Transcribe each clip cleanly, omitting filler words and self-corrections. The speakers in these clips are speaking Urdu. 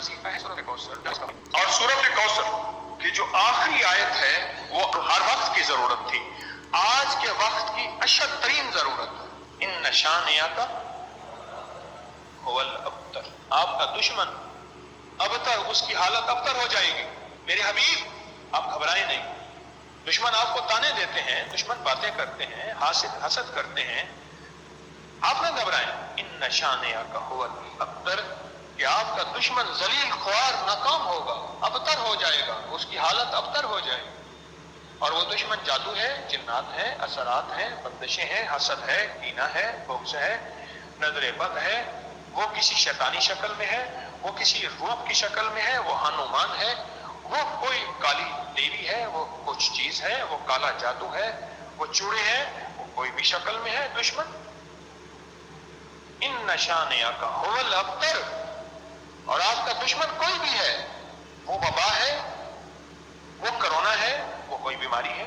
وظیفہ ہے سورۃ کوثر، اور سورۃ کوثر کی جو آخری آیت ہے وہ ہر وقت کی ضرورت تھی، آج کے وقت کی اشد ترین ضرورت۔ ان شانئک هو الابتر، آپ کا دشمن ابتر، اس کی حالت ابتر ہو جائے گی۔ میرے حبیب آپ گھبرائیں نہیں، دشمن آپ کو تانے دیتے ہیں، دشمن باتیں کرتے ہیں، حسد کرتے ہیں، آپ نہ گھبرائیں۔ ان شانئک هو الابتر، کہ آپ کا دشمن ذلیل خوار ناکام ہوگا، ابتر ہو جائے گا، اس کی حالت ابتر ہو جائے گی۔ اور وہ دشمن جادو ہے، جنات ہے، اثرات ہیں، بندشیں ہیں، حسد ہے، کینہ ہے، بغض ہے، نظر بد ہے، وہ کسی شیطانی شکل میں ہے، وہ کسی روح کی شکل میں ہے، وہ ہنومان ہے، وہ کوئی کالی دیوی ہے، وہ کچھ چیز ہے، وہ کالا جادو ہے، وہ چوڑے ہیں، وہ کوئی بھی شکل میں ہے دشمن۔ ان شانئک هو الابتر، اور آپ کا دشمن کوئی بھی ہے، وہ وبا ہے، وہ کرونا ہے، وہ کوئی بیماری ہے،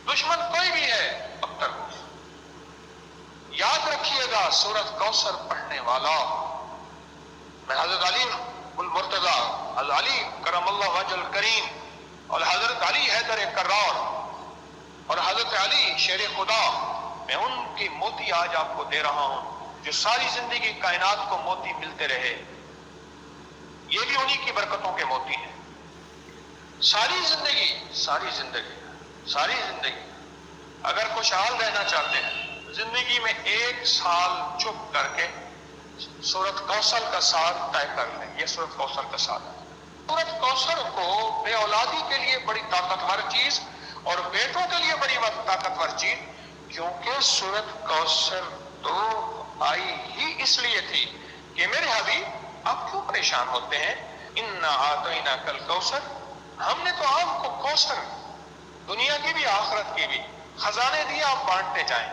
دشمن کوئی بھی ہے ابتر ہو۔ یاد رکھیے گا سورۃ کوثر پڑھنے والا، میں حضرت علی المرتضی، حضرت علی کرم اللہ وجہ الکریم، اور حضرت علی حیدر کرار، اور حضرت علی شیر خدا، میں ان کی موتی آج آپ کو دے رہا ہوں جو ساری زندگی کائنات کو موتی ملتے رہے، یہ بھی انہی کی برکتوں کے موتی ہیں۔ ساری زندگی اگر خوشحال رہنا چاہتے ہیں، زندگی میں ایک سال چپ کر کے سورۃ کوثر کا ساتھ طے کر لیں۔ یہ سورۃ کوثر کا ساتھ ہے۔ سورۃ کوثر کو بے اولادی کے لیے بڑی طاقتور چیز اور بیٹوں کے لیے بڑی طاقتور چیز، کیونکہ سورۃ کوثر تو آئی ہی اس لیے تھی کہ میرے حبیب آپ کیوں پریشان ہوتے ہیں؟ انا اعطیناک الکوثر، ہم نے تو آپ کو کوثر، دنیا کی بھی آخرت کی بھی خزانے دیے، آپ بانٹتے جائیں۔